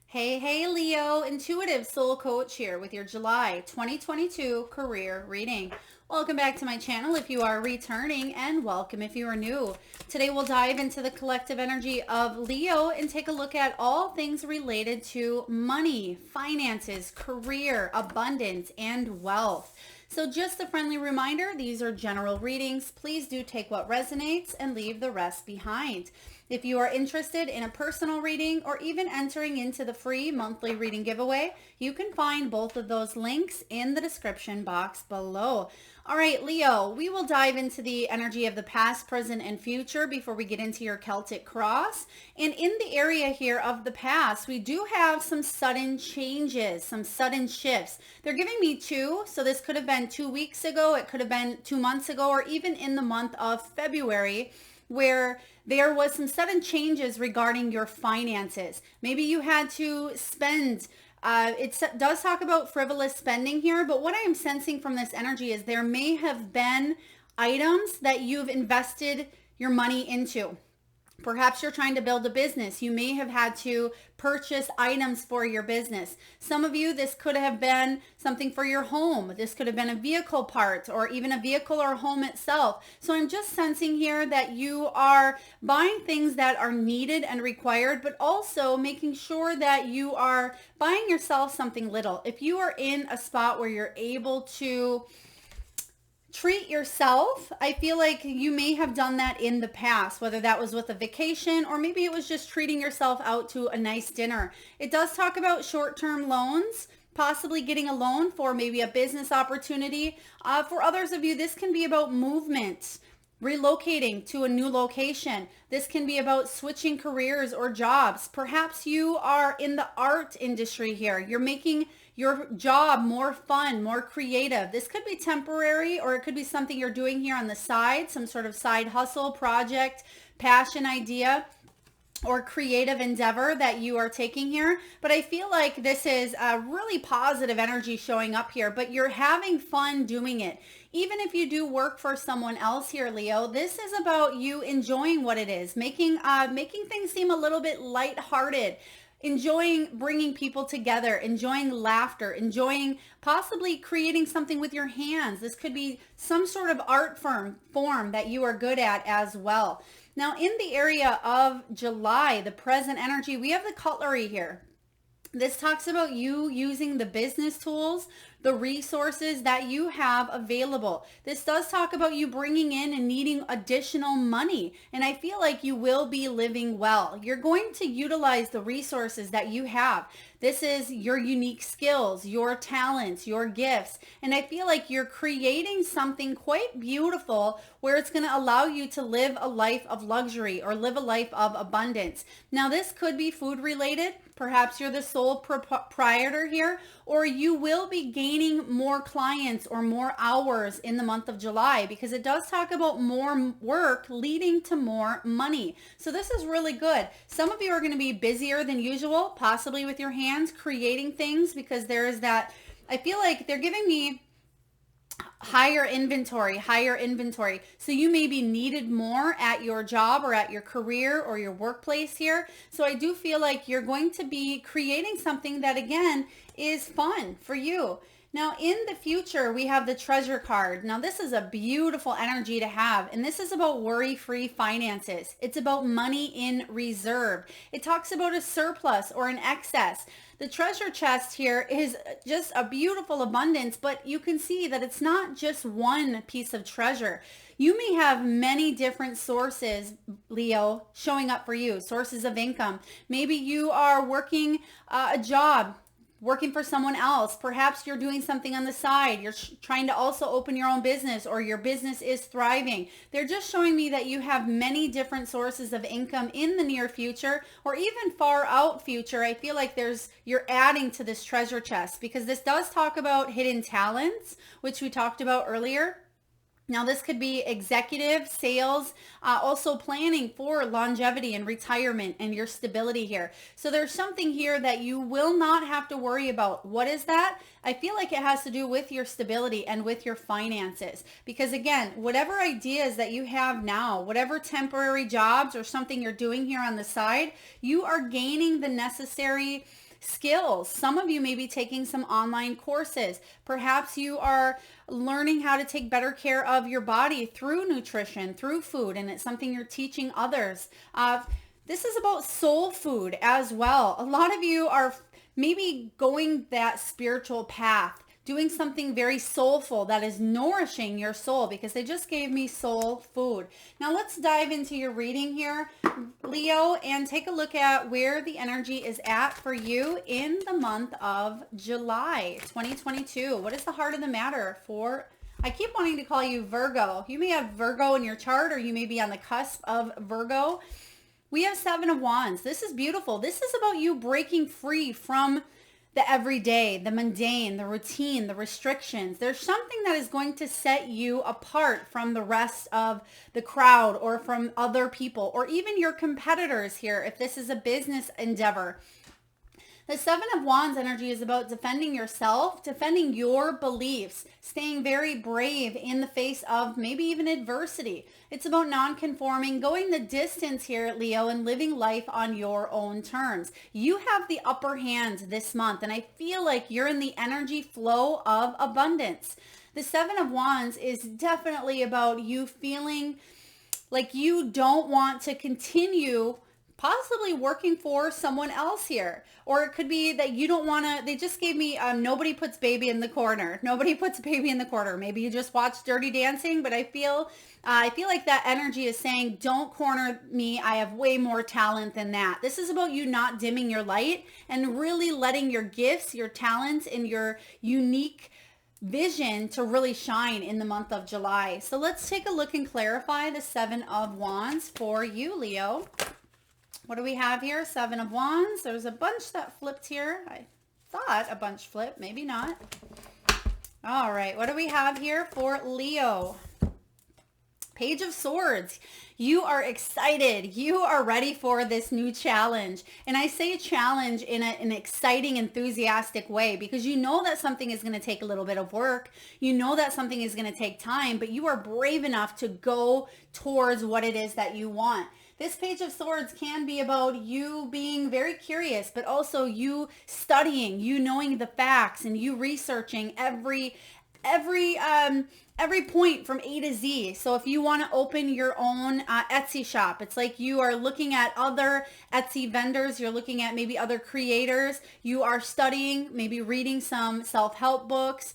Hey, Leo, intuitive soul coach here with your July 2022 career reading. Welcome back to my channel if you are returning, and welcome if you are new. Today we'll dive into the collective energy of Leo and take a look at all things related to money, finances, career, abundance, and wealth. So just a friendly reminder, these are general readings. Please do take what resonates and leave the rest behind. If you are interested in a personal reading or even entering into the free monthly reading giveaway, you can find both of those links in the description box below. All right, Leo, we will dive into the energy of the past, present, and future before we get into your Celtic cross. And in the area here of the past, we do have some sudden changes, some sudden shifts. They're giving me two, so this could have been 2 weeks ago, it could have been 2 months ago, or even in the month of February, where there was some sudden changes regarding your finances. Maybe you had to spend, it does talk about frivolous spending here, but what I am sensing from this energy is there may have been items that you've invested your money into. Perhaps you're trying to build a business. You may have had to purchase items for your business. Some of you, this could have been something for your home. This could have been a vehicle part or even a vehicle or home itself. So I'm just sensing here that you are buying things that are needed and required, but also making sure that you are buying yourself something little. If you are in a spot where you're able to treat yourself, I feel like you may have done that in the past, whether that was with a vacation or maybe it was just treating yourself out to a nice dinner. It does talk about short-term loans, possibly getting a loan for maybe a business opportunity. For others of you, this can be about movement, relocating to a new location. This can be about switching careers or jobs. Perhaps you are in the art industry here. You're making your job more fun, more creative. This could be temporary, or it could be something you're doing here on the side, some sort of side hustle, project, passion idea, or creative endeavor that you are taking here. But I feel like this is a really positive energy showing up here, but you're having fun doing it. Even if you do work for someone else here, Leo, this is about you enjoying what it is, making things seem a little bit lighthearted, enjoying bringing people together, enjoying laughter, enjoying possibly creating something with your hands. This could be some sort of art form that you are good at as well. Now, in the area of July, the present energy, we have the cutlery here. This talks about you using the business tools, the resources that you have available. This does talk about you bringing in and needing additional money. And I feel like you will be living well. You're going to utilize the resources that you have. This is your unique skills, your talents, your gifts. And I feel like you're creating something quite beautiful where it's going to allow you to live a life of luxury or live a life of abundance. Now, this could be food related. Perhaps you're the sole proprietor here, or you will be gaining more clients or more hours in the month of July, because it does talk about more work leading to more money. So this is really good. Some of you are going to be busier than usual, possibly with your hands creating things, because there is that, I feel like they're giving me higher inventory. So you may be needed more at your job or at your career or your workplace here. So I do feel like you're going to be creating something that, again, is fun for you. Now, in the future, we have the treasure card. Now, this is a beautiful energy to have, and this is about worry-free finances. It's about money in reserve. It talks about a surplus or an excess. The treasure chest here is just a beautiful abundance, but you can see that it's not just one piece of treasure. You may have many different sources, Leo, showing up for you, sources of income. Maybe you are working a job, working for someone else. Perhaps you're doing something on the side. You're trying to also open your own business, or your business is thriving. They're just showing me that you have many different sources of income in the near future, or even far out future. I feel like you're adding to this treasure chest, because this does talk about hidden talents, which we talked about earlier. Now, this could be executive, sales, also planning for longevity and retirement and your stability here. So there's something here that you will not have to worry about. What is that? I feel like it has to do with your stability and with your finances. Because again, whatever ideas that you have now, whatever temporary jobs or something you're doing here on the side, you are gaining the necessary skills. Some of you may be taking some online courses. Perhaps you are learning how to take better care of your body through nutrition, through food, and it's something you're teaching others. This is about soul food as well. A lot of you are maybe going that spiritual path, doing something very soulful that is nourishing your soul, because they just gave me soul food. Now let's dive into your reading here, Leo, and take a look at where the energy is at for you in the month of July 2022. What is the heart of the matter for, I keep wanting to call you Virgo. You may have Virgo in your chart, or you may be on the cusp of Virgo. We have Seven of Wands. This is beautiful. This is about you breaking free from the everyday, the mundane, the routine, the restrictions. There's something that is going to set you apart from the rest of the crowd, or from other people, or even your competitors here, if this is a business endeavor. The Seven of Wands energy is about defending yourself, defending your beliefs, staying very brave in the face of maybe even adversity. It's about non-conforming, going the distance here, Leo, and living life on your own terms. You have the upper hand this month, and I feel like you're in the energy flow of abundance. The Seven of Wands is definitely about you feeling like you don't want to continue possibly working for someone else here. Or it could be that you don't want to, they just gave me, nobody puts baby in the corner. Nobody puts baby in the corner. Maybe you just watched Dirty Dancing, but I feel like that energy is saying, don't corner me. I have way more talent than that. This is about you not dimming your light and really letting your gifts, your talents, and your unique vision to really shine in the month of July. So let's take a look and clarify the Seven of Wands for you, Leo. What do we have here? Seven of Wands. There's a bunch that flipped here. I thought a bunch flipped, maybe not. All right, what do we have here for Leo? Page of Swords. You are excited. You are ready for this new challenge. And I say challenge in an exciting, enthusiastic way, because you know that something is going to take a little bit of work. You know that something is going to take time, but you are brave enough to go towards what it is that you want. This Page of Swords can be about you being very curious, but also you studying, you knowing the facts, and you researching every point from A to Z. So if you want to open your own Etsy shop, it's like you are looking at other Etsy vendors, you're looking at maybe other creators, you are studying, maybe reading some self-help books,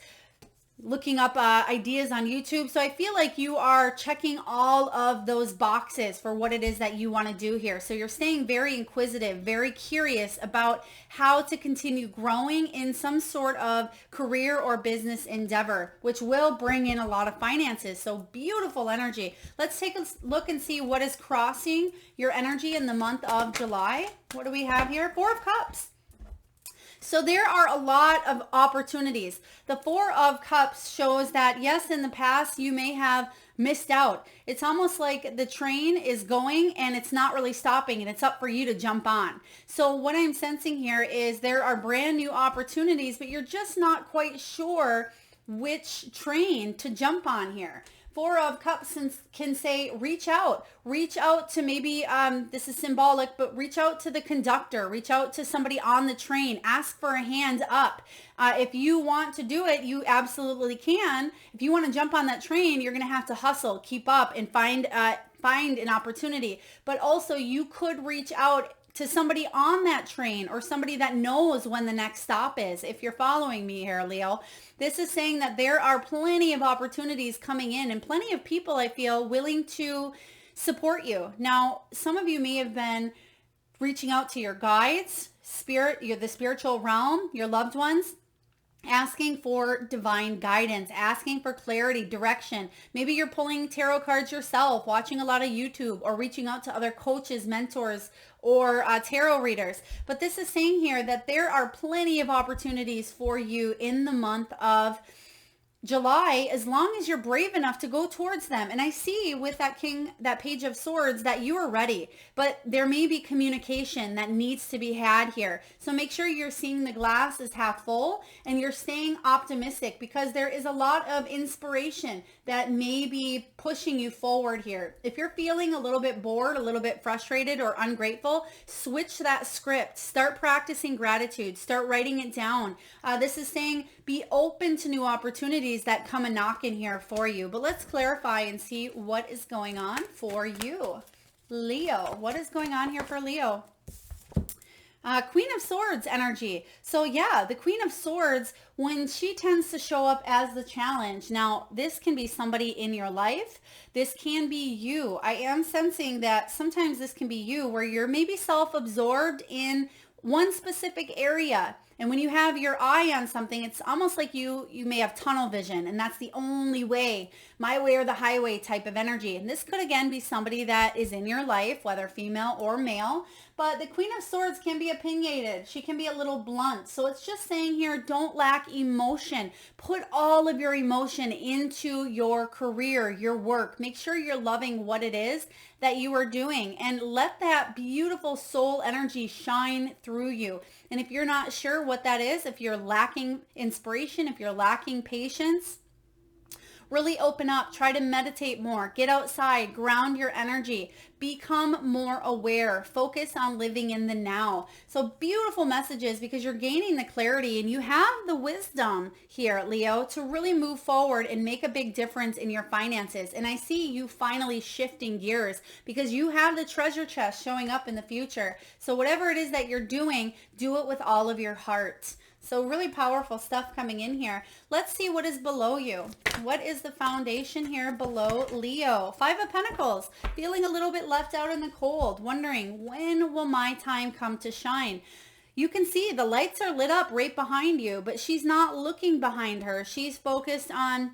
looking up ideas on YouTube. So I feel like you are checking all of those boxes for what it is that you want to do here. So you're staying very inquisitive, very curious about how to continue growing in some sort of career or business endeavor, which will bring in a lot of finances. So beautiful energy. Let's take a look and see what is crossing your energy in the month of July. What do we have here? Four of Cups. So there are a lot of opportunities. The Four of Cups shows that, yes, in the past, you may have missed out. It's almost like the train is going and it's not really stopping, and it's up for you to jump on. So what I'm sensing here is there are brand new opportunities, but you're just not quite sure which train to jump on here. Four of Cups can say, reach out to maybe, this is symbolic, but reach out to the conductor, reach out to somebody on the train, ask for a hand up. If you want to do it, you absolutely can. If you want to jump on that train, you're going to have to hustle, keep up, and find an opportunity. But also you could reach out to somebody on that train, or somebody that knows when the next stop is. If you're following me here, Leo, this is saying that there are plenty of opportunities coming in, and plenty of people, I feel, willing to support you. Now, some of you may have been reaching out to your guides, the spiritual realm, your loved ones, asking for divine guidance, asking for clarity, direction. Maybe you're pulling tarot cards yourself, watching a lot of YouTube, or reaching out to other coaches, mentors, or tarot readers. But this is saying here that there are plenty of opportunities for you in the month of July, as long as you're brave enough to go towards them. And I see with that page of swords that you are ready, but there may be communication that needs to be had here. So make sure you're seeing the glass as half full and you're staying optimistic, because there is a lot of inspiration that may be pushing you forward here. If you're feeling a little bit bored, a little bit frustrated or ungrateful, switch that script. Start practicing gratitude. Start writing it down. This is saying be open to new opportunities that come a knocking here for you. But let's clarify and see what is going on for you. Leo, what is going on here for Leo? Queen of Swords energy. So yeah, the Queen of Swords, when she tends to show up as the challenge. Now, this can be somebody in your life. This can be you. I am sensing that sometimes this can be you, where you're maybe self-absorbed in one specific area. And when you have your eye on something, it's almost like you may have tunnel vision, and that's the only way, my way or the highway type of energy. And this could again be somebody that is in your life, whether female or male. But the Queen of Swords can be opinionated. She can be a little blunt. So it's just saying here, don't lack emotion. Put all of your emotion into your career, your work. Make sure you're loving what it is that you are doing, and let that beautiful soul energy shine through you. And if you're not sure what that is, if you're lacking inspiration, if you're lacking patience, really open up, try to meditate more, get outside, ground your energy, become more aware, focus on living in the now. So beautiful messages, because you're gaining the clarity and you have the wisdom here, Leo, to really move forward and make a big difference in your finances. And I see you finally shifting gears, because you have the treasure chest showing up in the future. So whatever it is that you're doing, do it with all of your heart. So really powerful stuff coming in here. Let's see what is below you. What is the foundation here below Leo? Five of Pentacles, feeling a little bit left out in the cold, wondering, when will my time come to shine? You can see the lights are lit up right behind you, but she's not looking behind her. She's focused on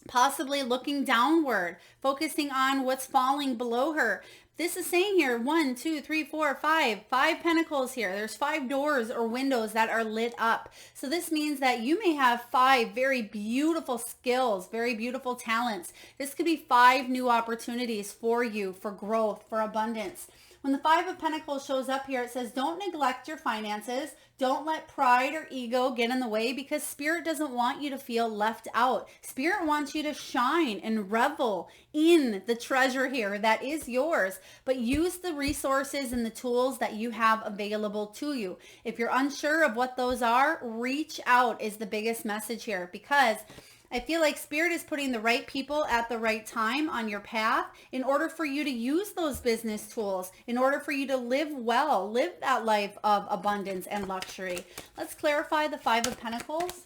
possibly looking downward, focusing on what's falling below her. This is saying here, 1, 2, 3, 4, 5 pentacles here. There's 5 doors or windows that are lit up. So this means that you may have 5 very beautiful skills, very beautiful talents. This could be 5 new opportunities for you, for growth, for abundance. When the 5 of Pentacles shows up here, it says, don't neglect your finances. Don't let pride or ego get in the way, because Spirit doesn't want you to feel left out. Spirit wants you to shine and revel in the treasure here that is yours, but use the resources and the tools that you have available to you. If you're unsure of what those are, reach out is the biggest message here, because I feel like Spirit is putting the right people at the right time on your path in order for you to use those business tools, in order for you to live well, live that life of abundance and luxury. Let's clarify the 5 of Pentacles.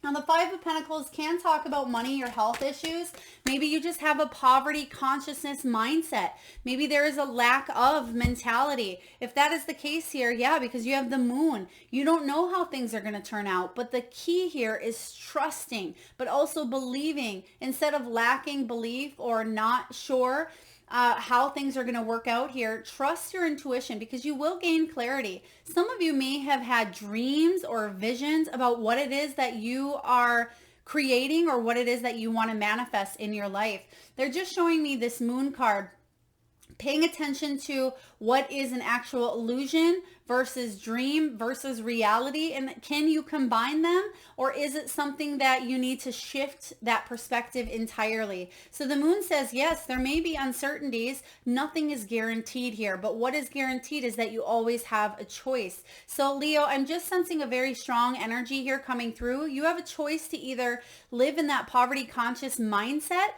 Now, the 5 of Pentacles can talk about money or health issues. Maybe you just have a poverty consciousness mindset. Maybe there is a lack of mentality. If that is the case here, yeah, because you have the moon. You don't know how things are going to turn out. But the key here is trusting, but also believing instead of lacking belief or not sure how things are going to work out here. Trust your intuition, because you will gain clarity. Some of you may have had dreams or visions about what it is that you are creating or what it is that you want to manifest in your life. They're just showing me this moon card, paying attention to what is an actual illusion versus dream versus reality, and can you combine them, or is it something that you need to shift that perspective entirely? So the moon says, yes, there may be uncertainties. Nothing is guaranteed here, but what is guaranteed is that you always have a choice. So Leo, I'm just sensing a very strong energy here coming through. You have a choice to either live in that poverty conscious mindset.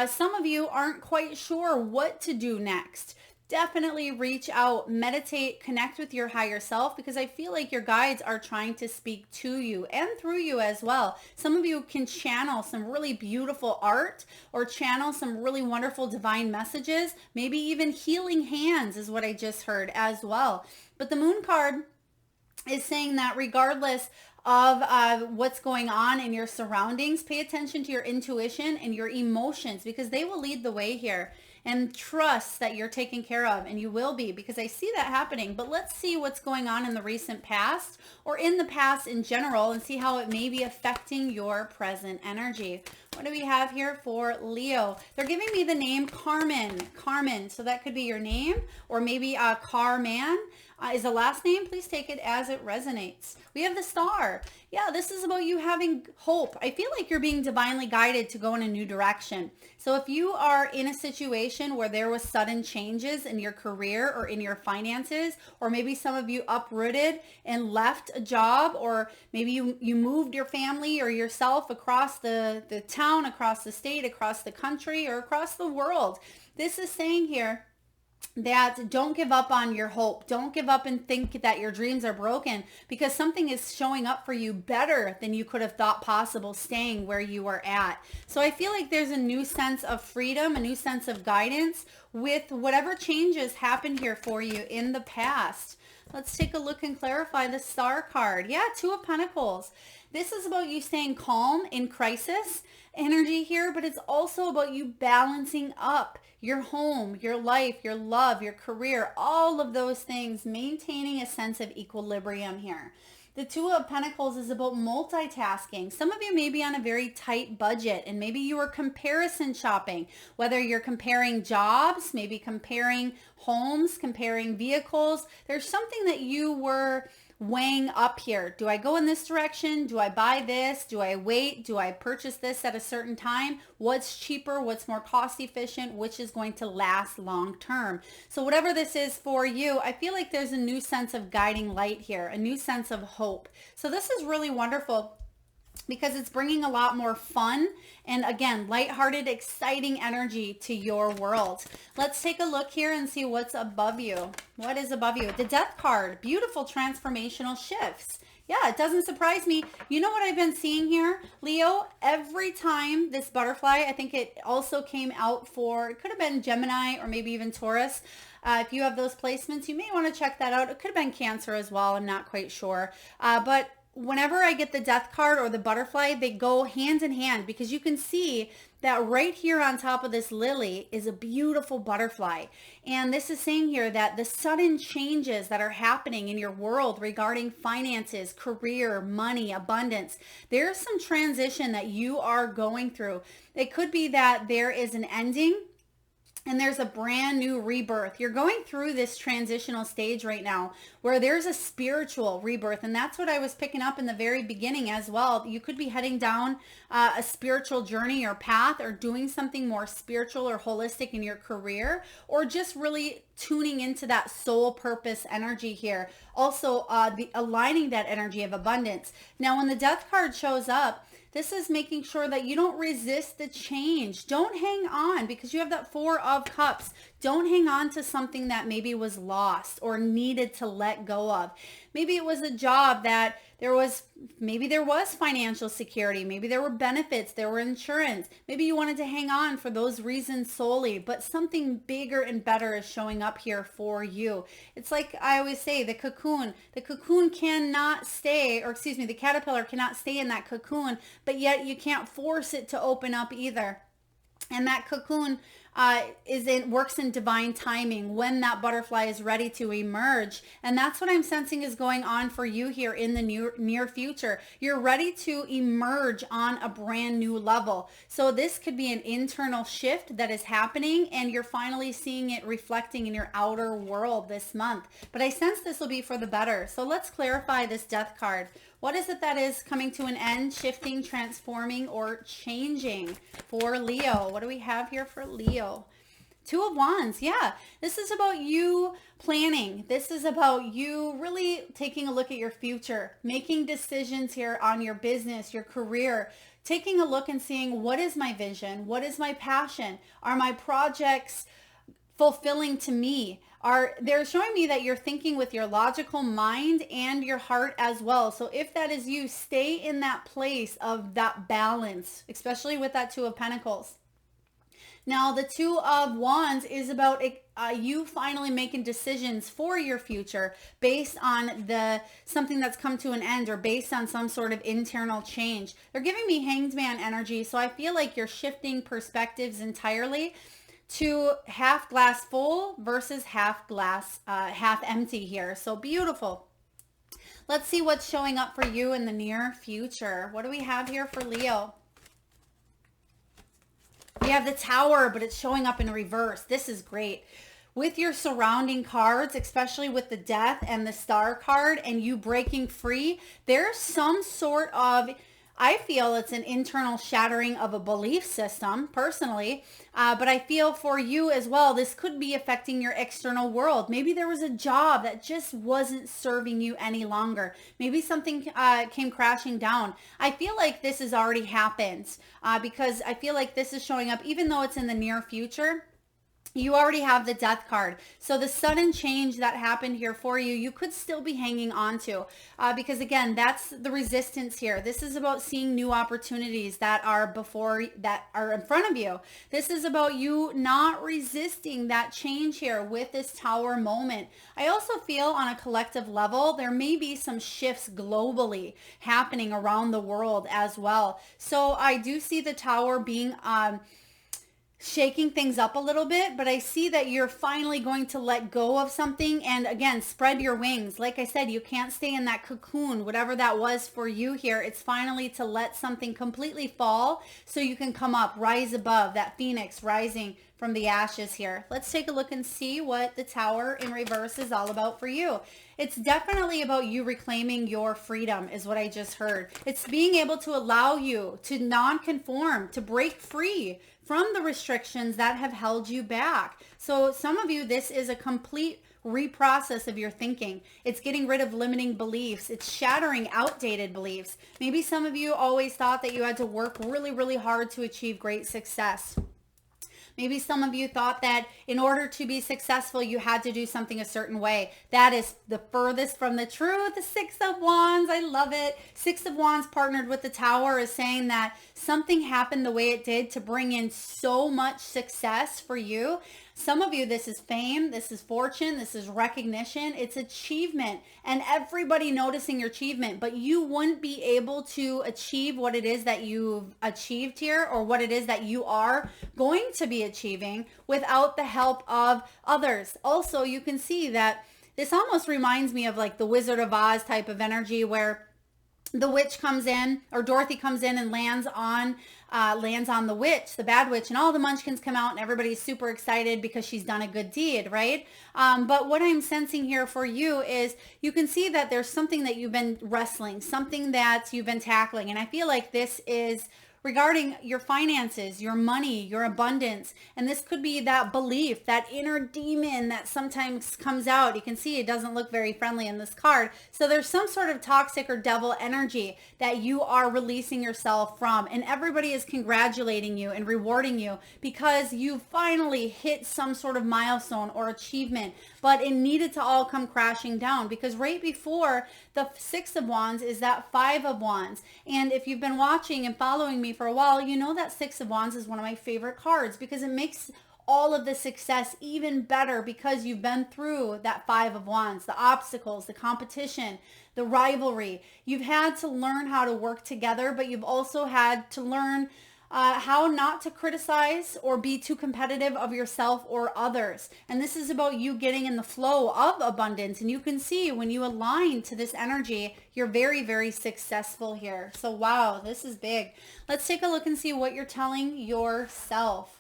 Some of you aren't quite sure what to do next. Definitely reach out, meditate, connect with your higher self, because I feel like your guides are trying to speak to you and through you as well. Some of you can channel some really beautiful art or channel some really wonderful divine messages. Maybe even healing hands is what I just heard as well. But the moon card is saying that regardless of what's going on in your surroundings, pay attention to your intuition and your emotions, because they will lead the way here. and trust that you're taken care of, and you will be, because I see that happening. But let's see what's going on in the recent past or in the past in general and see how it may be affecting your present energy. What do we have here for Leo? They're giving me the name Carmen. Carmen. So that could be your name, or maybe Carman is the last name. Please take it as it resonates. We have the Star. Yeah, this is about you having hope. I feel like you're being divinely guided to go in a new direction. So if you are in a situation where there was sudden changes in your career or in your finances, or maybe some of you uprooted and left a job, or maybe you moved your family or yourself across the town, across the state, across the country, or across the world. This is saying here that don't give up on your hope. Don't give up and think that your dreams are broken, because something is showing up for you better than you could have thought possible staying where you are at. So I feel like there's a new sense of freedom, a new sense of guidance with whatever changes happened here for you in the past. Let's take a look and clarify the Star card. Yeah, Two of Pentacles. This is about you staying calm in crisis energy here, but it's also about you balancing up your home, your life, your love, your career, all of those things, maintaining a sense of equilibrium here. The Two of Pentacles is about multitasking. Some of you may be on a very tight budget, and maybe you are comparison shopping, whether you're comparing jobs, maybe comparing homes, comparing vehicles. There's something that you were weighing up here. Do I go in this direction? Do I buy this? Do I wait? Do I purchase this at a certain time? What's cheaper? What's more cost efficient? Which is going to last long term? So whatever this is for you, I feel like there's a new sense of guiding light here, a new sense of hope. So this is really wonderful, because it's bringing a lot more fun and, again, lighthearted, exciting energy to your world. Let's take a look here and see what's above you. What is above you? The Death card. Beautiful transformational shifts. Yeah, it doesn't surprise me. You know what I've been seeing here, Leo? Every time this butterfly, I think it also came out for, it could have been Gemini or maybe even Taurus. If you have those placements, you may want to check that out. It could have been Cancer as well. I'm not quite sure. But whenever I get the Death card or the butterfly, they go hand in hand, because you can see that right here on top of this lily is a beautiful butterfly. And this is saying here that the sudden changes that are happening in your world regarding finances, career, money, abundance, there's some transition that you are going through. It could be that there is an ending and there's a brand new rebirth. You're going through this transitional stage right now where there's a spiritual rebirth. And that's what I was picking up in the very beginning as well. You could be heading down a spiritual journey or path, or doing something more spiritual or holistic in your career, or just really tuning into that soul purpose energy here. Also, aligning that energy of abundance. Now, when the Death card shows up, this is making sure that you don't resist the change. Don't hang on, because you have that Four of Cups. Don't hang on to something that maybe was lost or needed to let go of. Maybe it was a job that maybe there was financial security. Maybe there were benefits, there were insurance. Maybe you wanted to hang on for those reasons solely, but something bigger and better is showing up here for you. It's like I always say, the cocoon cannot stay, or excuse me, the caterpillar cannot stay in that cocoon, but yet you can't force it to open up either. And that cocoon works in divine timing when that butterfly is ready to emerge. And that's what I'm sensing is going on for you here in the near future. You're ready to emerge on a brand new level. So this could be an internal shift that is happening, and you're finally seeing it reflecting in your outer world this month. But I sense this will be for the better. So let's clarify this Death card. What is it that is coming to an end, shifting, transforming, or changing for Leo? What do we have here for Leo? Two of Wands. Yeah, this is about you planning. This is about you really taking a look at your future, making decisions here on your business, your career, taking a look and seeing, what is my vision? What is my passion? Are my projects fulfilling to me? They're showing me that you're thinking with your logical mind and your heart as well. So if that is you, stay in that place of that balance, especially with that Two of Pentacles. Now, the Two of Wands is about you finally making decisions for your future based on something that's come to an end, or based on some sort of internal change. They're giving me Hanged Man energy, so I feel like you're shifting perspectives entirely to half glass full versus half empty here. So beautiful. Let's see what's showing up for you in the near future. What do we have here for Leo? We have the Tower, but it's showing up in reverse. This is great. With your surrounding cards, especially with the Death and the Star card and you breaking free, there's some sort of, I feel it's an internal shattering of a belief system personally, but I feel for you as well, this could be affecting your external world. Maybe there was a job that just wasn't serving you any longer. Maybe something came crashing down. I feel like this has already happened because I feel like this is showing up, even though it's in the near future. You already have the Death card. So the sudden change that happened here for you, you could still be hanging on to because again, that's the resistance here. This is about seeing new opportunities that are in front of you. This is about you not resisting that change here with this Tower moment. I also feel on a collective level, there may be some shifts globally happening around the world as well. So I do see the Tower being shaking things up a little bit, but I see that you're finally going to let go of something and again, spread your wings. Like I said, you can't stay in that cocoon, whatever that was for you here. It's finally to let something completely fall so you can come up, rise above, that phoenix rising from the ashes here. Let's take a look and see what the Tower in reverse is all about for you. It's definitely about you reclaiming your freedom is what I just heard. It's being able to allow you to non-conform, to break free from the restrictions that have held you back. So some of you, this is a complete reprocess of your thinking. It's getting rid of limiting beliefs. It's shattering outdated beliefs. Maybe some of you always thought that you had to work really, really hard to achieve great success. Maybe some of you thought that in order to be successful, you had to do something a certain way. That is the furthest from the truth. The Six of Wands, I love it. Six of Wands partnered with the Tower is saying that something happened the way it did to bring in so much success for you. Some of you, this is fame, this is fortune, this is recognition, it's achievement, and everybody noticing your achievement, but you wouldn't be able to achieve what it is that you've achieved here or what it is that you are going to be achieving without the help of others. Also, you can see that this almost reminds me of like the Wizard of Oz type of energy where the witch comes in, or Dorothy comes in and lands on the witch, the bad witch, and all the munchkins come out and everybody's super excited because she's done a good deed, right? But what I'm sensing here for you is you can see that there's something that you've been wrestling, something that you've been tackling. And I feel like this is regarding your finances, your money, your abundance. And this could be that belief, that inner demon that sometimes comes out. You can see it doesn't look very friendly in this card. So there's some sort of toxic or devil energy that you are releasing yourself from. And everybody is congratulating you and rewarding you because you finally hit some sort of milestone or achievement. But it needed to all come crashing down because right before the Six of Wands is that Five of Wands. And if you've been watching and following me for a while, you know that Six of Wands is one of my favorite cards because it makes all of the success even better because you've been through that Five of Wands, the obstacles, the competition, the rivalry. You've had to learn how to work together, but you've also had to learn how not to criticize or be too competitive of yourself or others. And this is about you getting in the flow of abundance. And you can see when you align to this energy, you're very, very successful here. So wow, this is big. Let's take a look and see what you're telling yourself.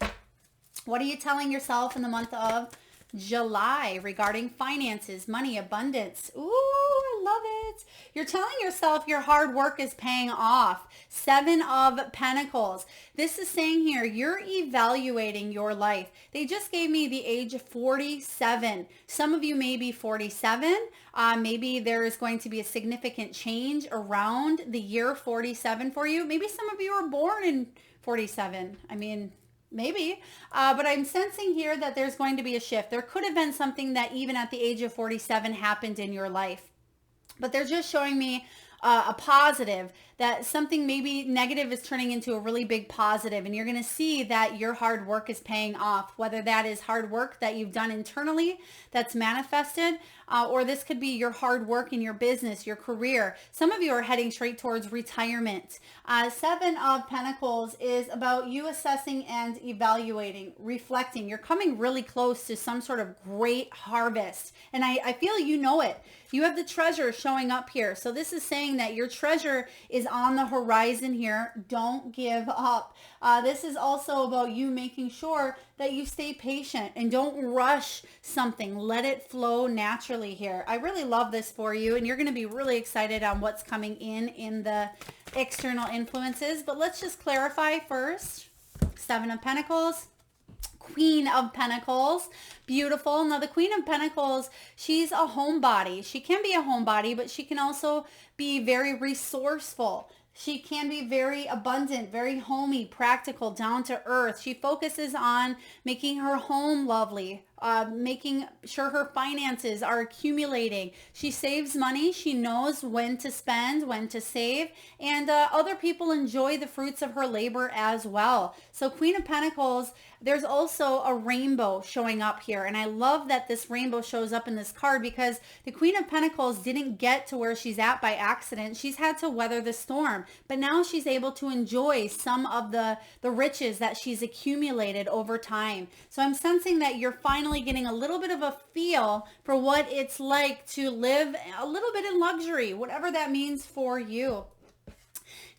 What are you telling yourself in the month of July regarding finances, money, abundance? Ooh, I love it. You're telling yourself your hard work is paying off. Seven of Pentacles. This is saying here, you're evaluating your life. They just gave me the age of 47. Some of you may be 47. Maybe there is going to be a significant change around the year 47 for you. Maybe some of you were born in 47. I mean, maybe, but I'm sensing here that there's going to be a shift. There could have been something that even at the age of 47 happened in your life, but they're just showing me a positive, that something maybe negative is turning into a really big positive, and you're going to see that your hard work is paying off, whether that is hard work that you've done internally that's manifested, or this could be your hard work in your business, your career. Some of you are heading straight towards retirement. Seven of Pentacles is about you assessing and evaluating, reflecting. You're coming really close to some sort of great harvest, and I feel you know it. You have the treasure showing up here. So this is saying that your treasure is on the horizon here. Don't give up. This is also about you making sure that you stay patient and don't rush something. Let it flow naturally here. I really love this for you, and you're going to be really excited on what's coming in the external influences. But let's just clarify first. Seven of Pentacles. Queen of Pentacles. Beautiful. Now the Queen of Pentacles, she's a homebody. She can be a homebody, but she can also be very resourceful. She can be very abundant, very homey, practical, down to earth. She focuses on making her home lovely, making sure her finances are accumulating. She saves money. She knows when to spend, when to save, and other people enjoy the fruits of her labor as well. So Queen of Pentacles, there's also a rainbow showing up here. And I love that this rainbow shows up in this card, because the Queen of Pentacles didn't get to where she's at by accident. She's had to weather the storm, but now she's able to enjoy some of the riches that she's accumulated over time. So I'm sensing that you're finally getting a little bit of a feel for what it's like to live a little bit in luxury, whatever that means for you.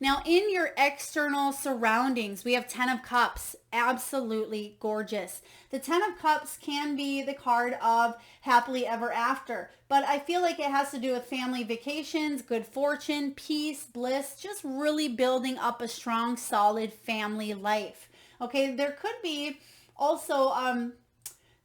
Now, in your external surroundings, we have 10 of Cups. Absolutely gorgeous. The 10 of Cups can be the card of happily ever after, but I feel like it has to do with family vacations, good fortune, peace, bliss, just really building up a strong, solid family life. Okay, there could be also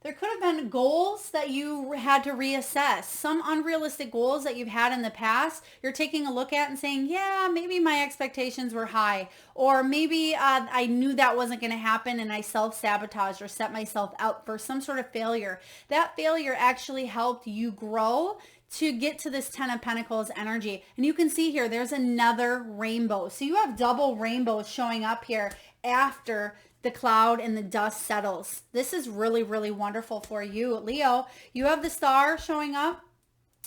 there could have been goals that you had to reassess. Some unrealistic goals that you've had in the past, you're taking a look at and saying, yeah, maybe my expectations were high. Or maybe I knew that wasn't going to happen and I self-sabotaged or set myself out for some sort of failure. That failure actually helped you grow to get to this 10 of Pentacles energy. And you can see here, there's another rainbow. So you have double rainbows showing up here after the cloud and the dust settles. This is really, really wonderful for you, Leo. You have the star showing up.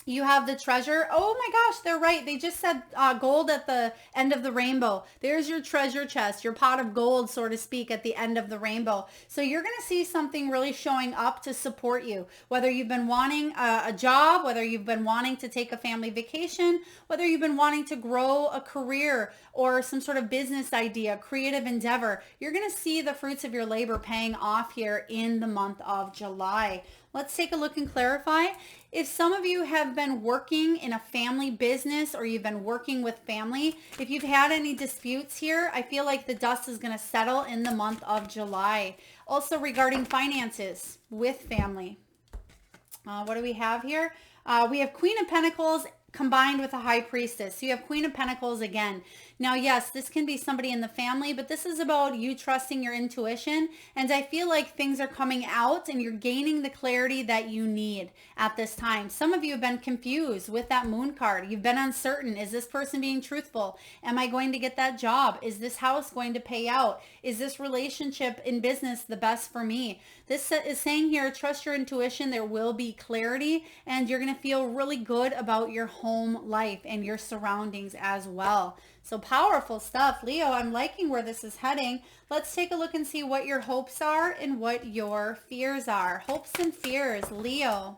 You have the treasure. Oh my gosh, they're right. They just said gold at the end of the rainbow. There's your treasure chest, your pot of gold, so to speak, at the end of the rainbow. So you're going to see something really showing up to support you. Whether you've been wanting a job, whether you've been wanting to take a family vacation, whether you've been wanting to grow a career or some sort of business idea, creative endeavor, you're going to see the fruits of your labor paying off here in the month of July. Let's take a look and clarify. If some of you have been working in a family business or you've been working with family, if you've had any disputes here, I feel like the dust is going to settle in the month of July. Also regarding finances with family. What do we have here? We have Queen of Pentacles combined with a High Priestess. So you have Queen of Pentacles again. Now, yes, this can be somebody in the family, but this is about you trusting your intuition. And I feel like things are coming out and you're gaining the clarity that you need at this time. Some of you have been confused with that Moon card. You've been uncertain. Is this person being truthful? Am I going to get that job? Is this house going to pay out? Is this relationship in business the best for me? This is saying here, trust your intuition. There will be clarity and you're going to feel really good about your home life and your surroundings as well. So powerful stuff. Leo, I'm liking where this is heading. Let's take a look and see what your hopes are and what your fears are. Hopes and fears, Leo.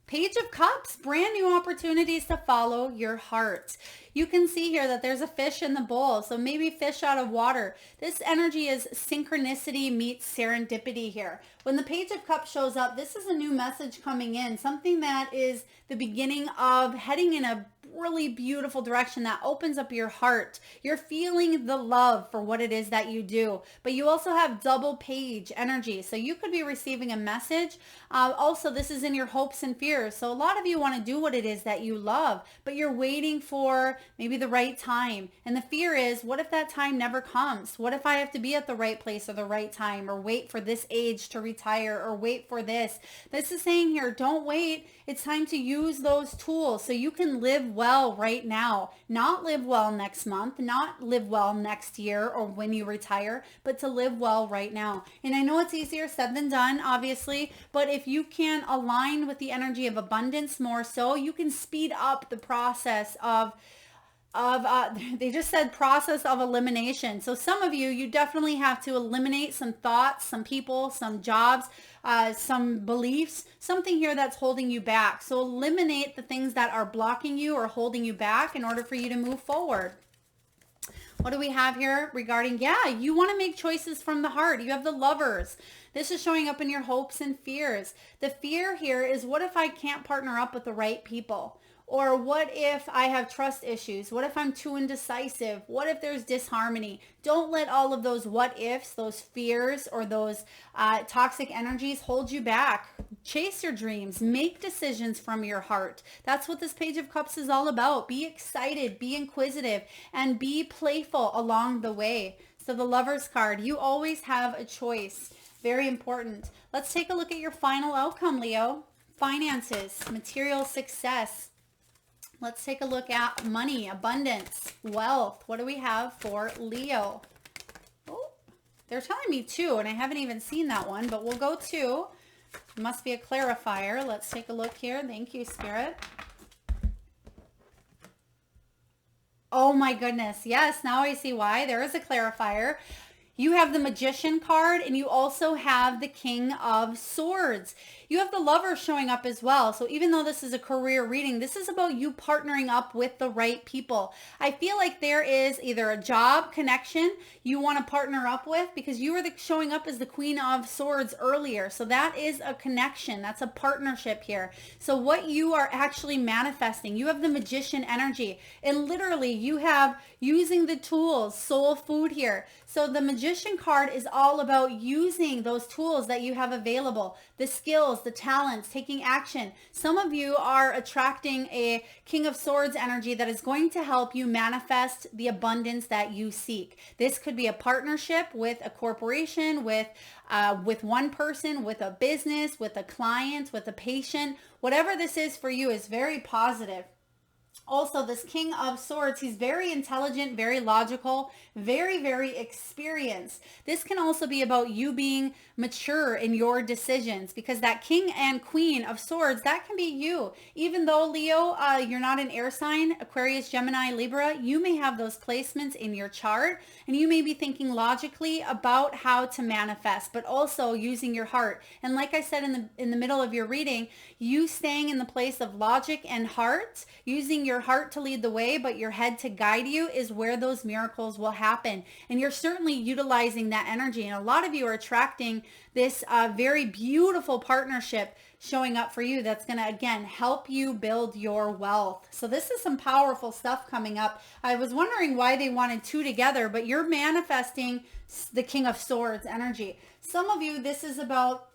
Page of Cups, brand new opportunities to follow your heart. You can see here that there's a fish in the bowl, so maybe fish out of water. This energy is synchronicity meets serendipity here. When the Page of Cups shows up, this is a new message coming in, something that is the beginning of heading in a really beautiful direction that opens up your heart. You're feeling the love for what it is that you do, but you also have double page energy. So you could be receiving a message. Also, this is in your hopes and fears. So a lot of you want to do what it is that you love, but you're waiting for maybe the right time. And the fear is, what if that time never comes? What if I have to be at the right place or the right time, or wait for this age to retire, or wait for this? This is saying here, don't wait. It's time to use those tools so you can live well well right now, not live well next month, not live well next year or when you retire, but to live well right now. And I know it's easier said than done, obviously, but if you can align with the energy of abundance more so, you can speed up the process of they just said process of elimination. So some of you definitely have to eliminate some thoughts, some people, some jobs, some beliefs, something here that's holding you back. So eliminate the things that are blocking you or holding you back in order for you to move forward. What do we have here regarding, you want to make choices from the heart. You have the Lovers. This is showing up in your hopes and fears. The fear here is, what if I can't partner up with the right people? Or what if I have trust issues? What if I'm too indecisive? What if there's disharmony? Don't let all of those what ifs, those fears, or those toxic energies hold you back. Chase your dreams. Make decisions from your heart. That's what this Page of Cups is all about. Be excited, be inquisitive, and be playful along the way. So the Lovers card, you always have a choice. Very important. Let's take a look at your final outcome, Leo. Finances, material success. Let's take a look at money, abundance, wealth. What do we have for Leo? Oh, they're telling me 2, and I haven't even seen that one, but we'll go 2. Must be a clarifier. Let's take a look here. Thank you, Spirit. Oh my goodness. Yes, now I see why. There is a clarifier. You have the Magician card, and you also have the King of Swords. You have the Lover showing up as well. So even though this is a career reading, this is about you partnering up with the right people. I feel like there is either a job connection you want to partner up with, because you were showing up as the Queen of Swords earlier. So that is a connection. That's a partnership here. So what you are actually manifesting, you have the Magician energy, and literally you have using the tools, soul food here. So the Magician card is all about using those tools that you have available, the skills, the talents, taking action. Some of you are attracting a King of Swords energy that is going to help you manifest the abundance that you seek. This could be a partnership with a corporation, with one person, with a business, with a client, with a patient. Whatever this is for you is very positive. Also, this King of Swords, he's very intelligent, very logical, very, very experienced. This can also be about you being mature in your decisions, because that King and Queen of Swords, that can be you. Even though, Leo, you're not an air sign, Aquarius, Gemini, Libra, you may have those placements in your chart, and you may be thinking logically about how to manifest, but also using your heart. And like I said in the middle of your reading, you staying in the place of logic and heart, using your heart to lead the way, but your head to guide you, is where those miracles will happen. And you're certainly utilizing that energy. And a lot of you are attracting this very beautiful partnership showing up for you that's going to, again, help you build your wealth. So this is some powerful stuff coming up. I was wondering why they wanted 2 together, but you're manifesting the King of Swords energy. Some of you, this is about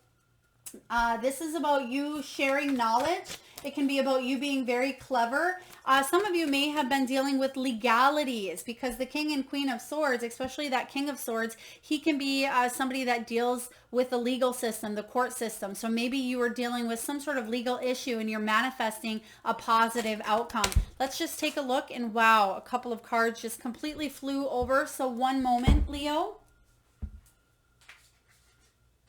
you sharing knowledge. It can be about you being very clever. Some of you may have been dealing with legalities, because the King and Queen of Swords, especially that King of Swords, he can be somebody that deals with the legal system, the court system. So maybe you were dealing with some sort of legal issue and you're manifesting a positive outcome. Let's just take a look, and wow, a couple of cards just completely flew over. So one moment, Leo.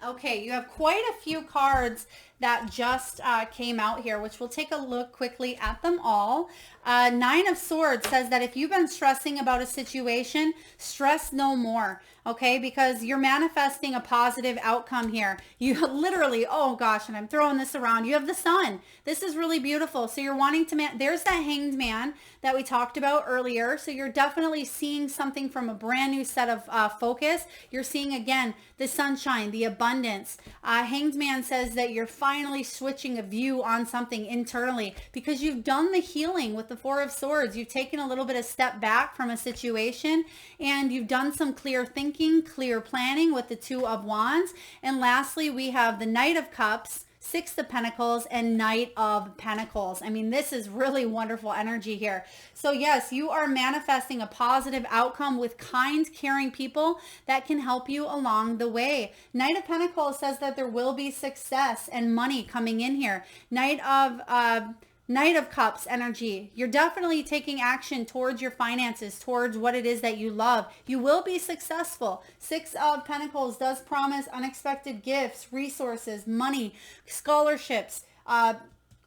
Okay, you have quite a few cards that just came out here, which we'll take a look quickly at them all. 9 of Swords says that if you've been stressing about a situation, stress no more, okay? Because you're manifesting a positive outcome here. You literally, oh gosh, and I'm throwing this around. You have the Sun. This is really beautiful. So you're wanting to, there's that Hanged Man that we talked about earlier. So you're definitely seeing something from a brand new set of focus. You're seeing, again, the sunshine, the abundance. Hanged Man says that you're finally switching a view on something internally, because you've done the healing with the 4 of Swords. You've taken a little bit of step back from a situation, and you've done some clear thinking, clear planning with the 2 of Wands. And lastly, we have the Knight of Cups, 6 of Pentacles, and Knight of Pentacles. I mean, this is really wonderful energy here. So yes, you are manifesting a positive outcome with kind, caring people that can help you along the way. Knight of Pentacles says that there will be success and money coming in here. Knight of Knight of Cups energy. You're definitely taking action towards your finances, towards what it is that you love. You will be successful. Six of Pentacles does promise unexpected gifts, resources, money, scholarships,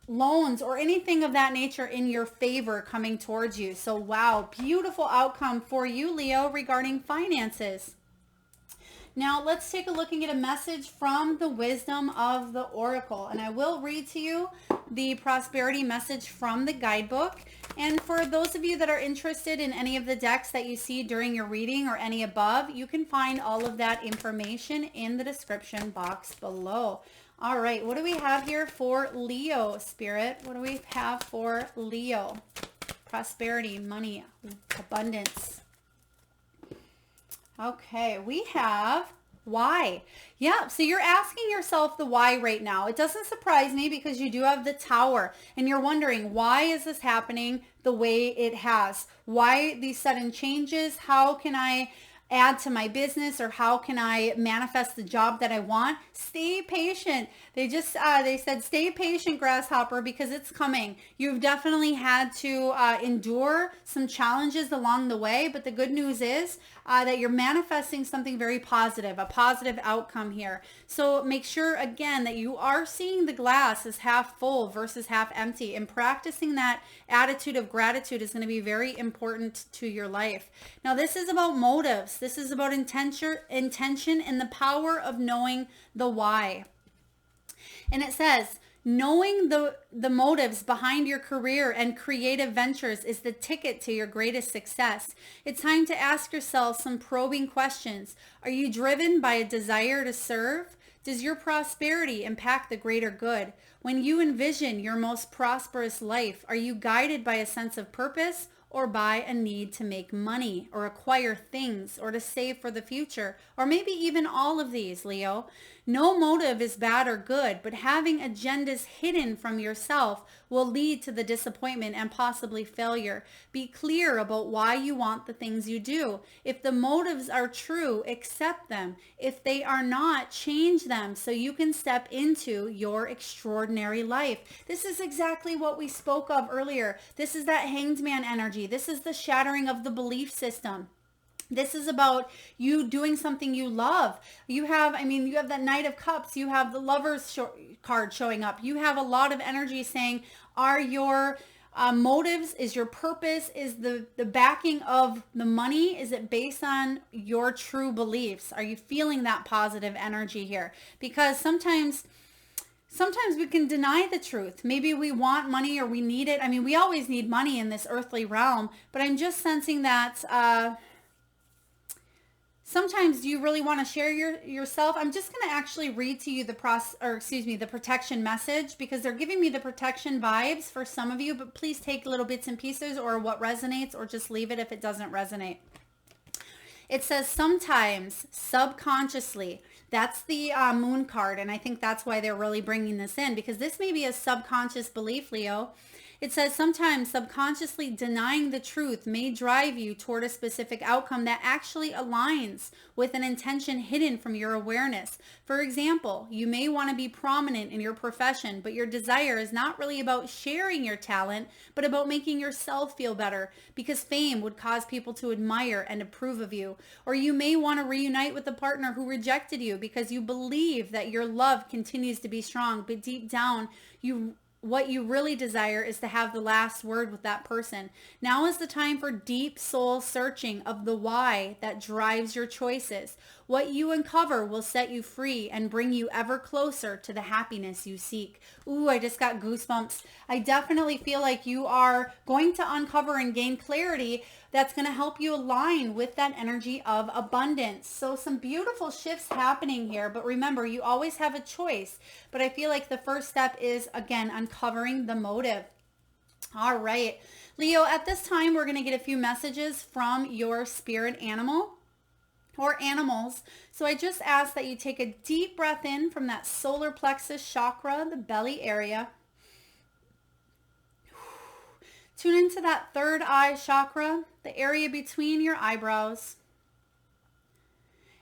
loans, or anything of that nature in your favor coming towards you. So wow, beautiful outcome for you, Leo, regarding finances. Now let's take a look and get a message from the wisdom of the oracle. And I will read to you the prosperity message from the guidebook. And for those of you that are interested in any of the decks that you see during your reading or any above, you can find all of that information in the description box below. All right, what do we have here for Leo, Spirit? What do we have for Leo? Prosperity, money, abundance. Okay, we have why. Yeah, so you're asking yourself the why right now. It doesn't surprise me because you do have the Tower and you're wondering, why is this happening the way it has? Why these sudden changes? How can I add to my business, or how can I manifest the job that I want? Stay patient. They said stay patient, grasshopper, because it's coming. You've definitely had to endure some challenges along the way, but the good news is that you're manifesting something very positive, a positive outcome here. So make sure again that you are seeing the glass as half full versus half empty, and practicing that attitude of gratitude is going to be very important to your life. Now this is about motives. This is about intention and the power of knowing the why. And it says, knowing the motives behind your career and creative ventures is the ticket to your greatest success. It's time to ask yourself some probing questions. Are you driven by a desire to serve? Does your prosperity impact the greater good? When you envision your most prosperous life, are you guided by a sense of purpose, or by a need to make money or acquire things or to save for the future, or maybe even all of these, Leo? No motive is bad or good, but having agendas hidden from yourself will lead to the disappointment and possibly failure. Be clear about why you want the things you do. If the motives are true, accept them. If they are not, change them so you can step into your extraordinary life. This is exactly what we spoke of earlier. This is that Hanged Man energy. This is the shattering of the belief system. This is about you doing something you love. You have that Knight of Cups. You have the Lover's card showing up. You have a lot of energy saying, are your motives, is your purpose, is the backing of the money, is it based on your true beliefs? Are you feeling that positive energy here? Because sometimes we can deny the truth. Maybe we want money or we need it. I mean, we always need money in this earthly realm, but I'm just sensing that sometimes you really want to share yourself. I'm just going to actually read to you the protection message, because they're giving me the protection vibes for some of you, but please take little bits and pieces or what resonates, or just leave it if it doesn't resonate. It says sometimes subconsciously, that's the moon card. And I think that's why they're really bringing this in, because this may be a subconscious belief, Leo. It says sometimes subconsciously denying the truth may drive you toward a specific outcome that actually aligns with an intention hidden from your awareness. For example, you may want to be prominent in your profession, but your desire is not really about sharing your talent, but about making yourself feel better, because fame would cause people to admire and approve of you. Or you may want to reunite with a partner who rejected you because you believe that your love continues to be strong, but deep down, what you really desire is to have the last word with that person. Now is the time for deep soul searching of the why that drives your choices. What you uncover will set you free and bring you ever closer to the happiness you seek. Ooh, I just got goosebumps. I definitely feel like you are going to uncover and gain clarity that's going to help you align with that energy of abundance. So some beautiful shifts happening here, but remember, you always have a choice. But I feel like the first step is, again, uncovering the motive. All right, Leo, at this time, we're going to get a few messages from your spirit animal or animals. So I just ask that you take a deep breath in from that solar plexus chakra, the belly area. Tune into that third eye chakra, the area between your eyebrows.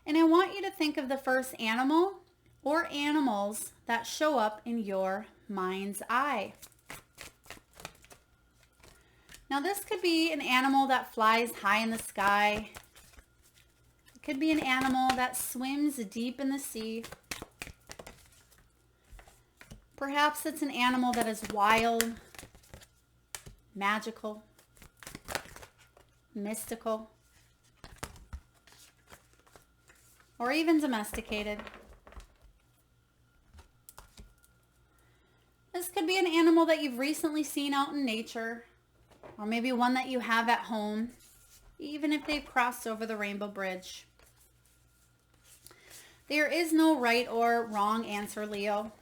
And I want you to think of the first animal or animals that show up in your mind's eye. Now this could be an animal that flies high in the sky. It could be an animal that swims deep in the sea. Perhaps it's an animal that is wild, magical, mystical, or even domesticated. This could be an animal that you've recently seen out in nature, or maybe one that you have at home, even if they've crossed over the rainbow bridge. There is no right or wrong answer, Leo.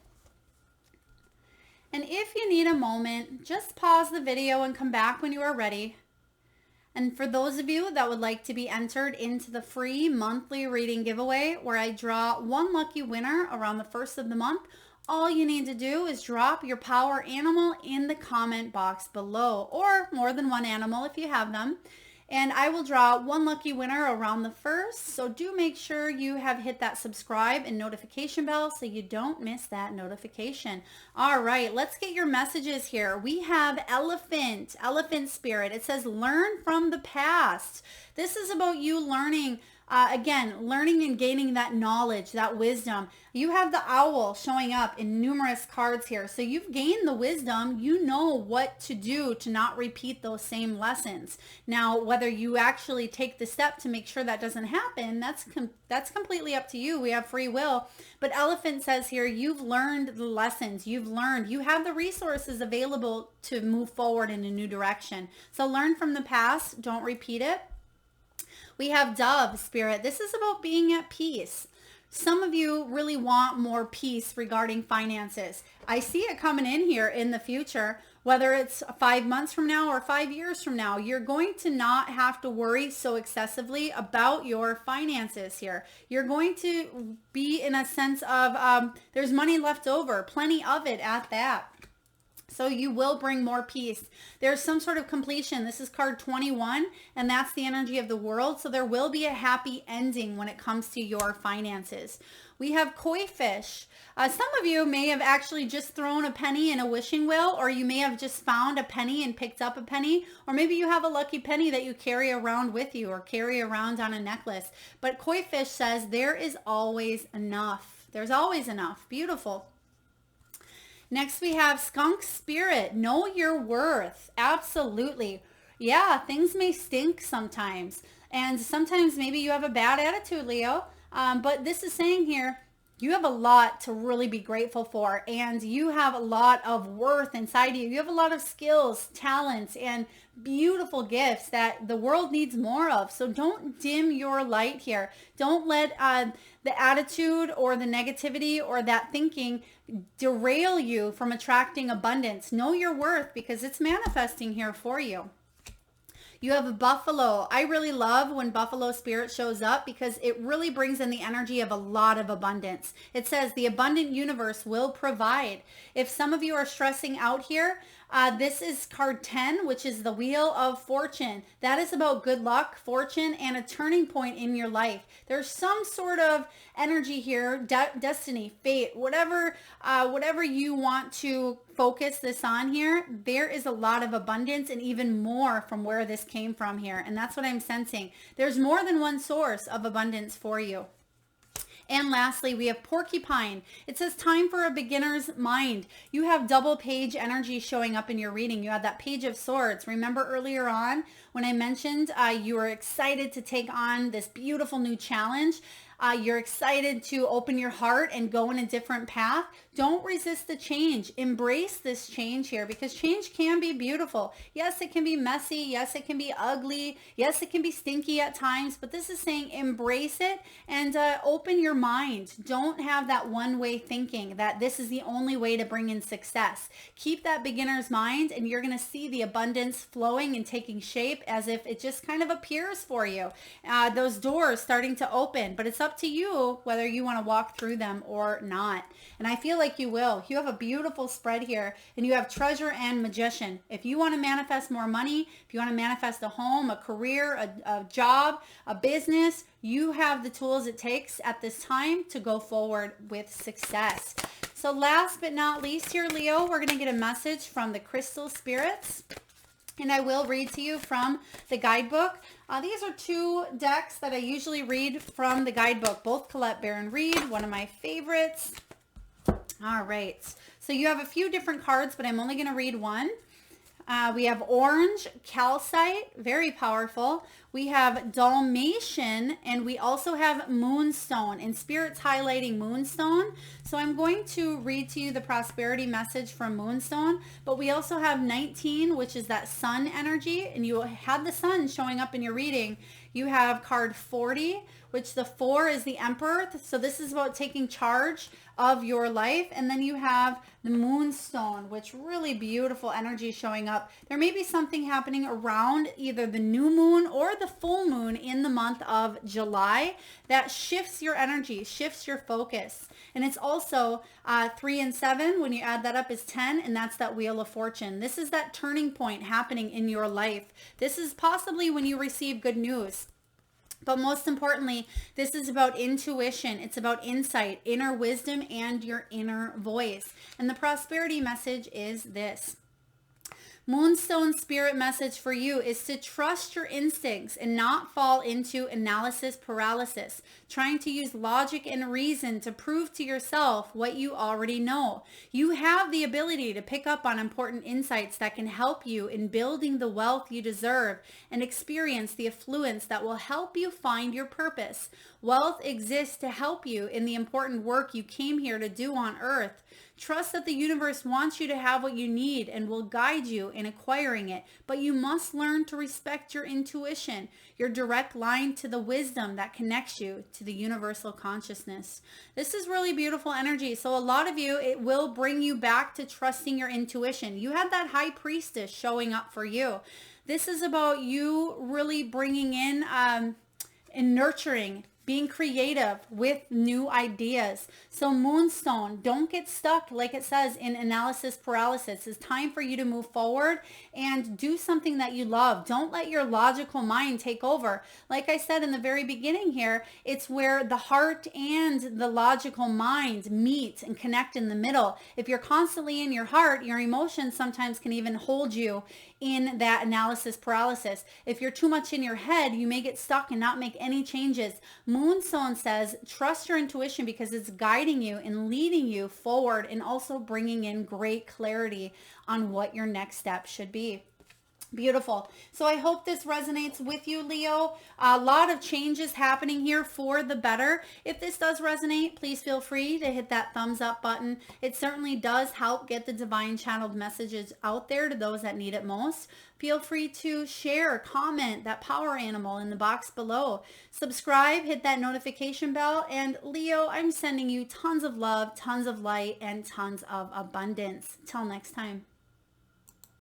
And if you need a moment, just pause the video and come back when you are ready. And for those of you that would like to be entered into the free monthly reading giveaway, where I draw one lucky winner around the first of the month, all you need to do is drop your power animal in the comment box below, or more than one animal if you have them. And I will draw one lucky winner around the first. So do make sure you have hit that subscribe and notification bell so you don't miss that notification. All right, let's get your messages here. We have elephant spirit. It says learn from the past. This is about you learning. Again, learning and gaining that knowledge, that wisdom. You have the owl showing up in numerous cards here. So you've gained the wisdom. You know what to do to not repeat those same lessons. Now, whether you actually take the step to make sure that doesn't happen, that's completely up to you. We have free will. But elephant says here, you've learned the lessons. You've learned. You have the resources available to move forward in a new direction. So learn from the past. Don't repeat it. We have dove spirit. This is about being at peace. Some of you really want more peace regarding finances. I see it coming in here in the future, whether it's 5 months from now or 5 years from now. You're going to not have to worry so excessively about your finances here. You're going to be in a sense of there's money left over, plenty of it at that. So you will bring more peace. There's some sort of completion. This is card 21, and that's the energy of the world. So there will be a happy ending when it comes to your finances. We have koi fish. Some of you may have actually just thrown a penny in a wishing well, or you may have just found a penny and picked up a penny, or maybe you have a lucky penny that you carry around with you or carry around on a necklace. But koi fish says there is always enough. There's always enough. Beautiful. Next, we have skunk spirit. Know your worth. Absolutely. Yeah, things may stink sometimes. And sometimes maybe you have a bad attitude, Leo. But this is saying here, you have a lot to really be grateful for. And you have a lot of worth inside you. You have a lot of skills, talents, and beautiful gifts that the world needs more of. So don't dim your light here. Don't let the attitude or the negativity or that thinking derail you from attracting abundance. Know your worth because it's manifesting here for you. You have a buffalo. I really love when buffalo spirit shows up because it really brings in the energy of a lot of abundance. It says the abundant universe will provide. If some of you are stressing out here, this is card 10, which is the Wheel of Fortune. That is about good luck, fortune, and a turning point in your life. There's some sort of energy here, destiny, fate, whatever you want to focus this on here. There is a lot of abundance and even more from where this came from here. And that's what I'm sensing. There's more than one source of abundance for you. And lastly, we have porcupine. It says time for a beginner's mind. You have double page energy showing up in your reading. You have that page of swords. Remember earlier on when I mentioned you were excited to take on this beautiful new challenge? You're excited to open your heart and go in a different path. Don't resist the change. Embrace this change here because change can be beautiful. Yes, it can be messy. Yes, it can be ugly. Yes, it can be stinky at times, but this is saying embrace it and open your mind. Don't have that one-way thinking that this is the only way to bring in success. Keep that beginner's mind and you're going to see the abundance flowing and taking shape as if it just kind of appears for you. Those doors starting to open, but it's up to you whether you want to walk through them or not. And I feel like you will. You have a beautiful spread here and you have treasure and magician. If you want to manifest more money, if you want to manifest a home, a career, a job, a business, you have the tools it takes at this time to go forward with success. So last but not least here, Leo, we're going to get a message from the crystal spirits. And I will read to you from the guidebook. These are 2 decks that I usually read from the guidebook. Both Colette Baron Reed, one of my favorites. All right. So you have a few different cards, but I'm only going to read one. We have Orange Calcite, very powerful. We have Dalmatian, and we also have Moonstone, and Spirit's highlighting Moonstone. So I'm going to read to you the prosperity message from Moonstone, but we also have 19, which is that sun energy, and you had the sun showing up in your reading. You have card 40, which the 4 is the Emperor. So this is about taking charge of your life. And then you have the Moonstone, which really beautiful energy showing up. There may be something happening around either the new moon or the full moon in the month of July that shifts your energy, shifts your focus. And it's also 3 and 7. When you add that up is 10, and that's that Wheel of Fortune. This is that turning point happening in your life. This is possibly when you receive good news. But most importantly, this is about intuition. It's about insight, inner wisdom, and your inner voice. And the prosperity message is this. Moonstone spirit message for you is to trust your instincts and not fall into analysis paralysis, trying to use logic and reason to prove to yourself what you already know. You have the ability to pick up on important insights that can help you in building the wealth you deserve and experience the affluence that will help you find your purpose. Wealth exists to help you in the important work you came here to do on earth. Trust that the universe wants you to have what you need and will guide you in acquiring it, but you must learn to respect your intuition, your direct line to the wisdom that connects you to the universal consciousness. This is really beautiful energy. So a lot of you, it will bring you back to trusting your intuition. You had that high priestess showing up for you. This is about you really bringing in and nurturing, being creative with new ideas. So Moonstone, don't get stuck, like it says, in analysis paralysis. It's time for you to move forward and do something that you love. Don't let your logical mind take over. Like I said in the very beginning here, it's where the heart and the logical mind meet and connect in the middle. If you're constantly in your heart, your emotions sometimes can even hold you in that analysis paralysis. If you're too much in your head, you may get stuck and not make any changes. Moonstone says, trust your intuition because it's guiding you and leading you forward and also bringing in great clarity on what your next step should be. Beautiful. So I hope this resonates with you, Leo. A lot of changes happening here for the better. If this does resonate, please feel free to hit that thumbs up button. It certainly does help get the divine channeled messages out there to those that need it most. Feel free to share, comment that power animal in the box below. Subscribe, hit that notification bell. And Leo, I'm sending you tons of love, tons of light, and tons of abundance. Till next time.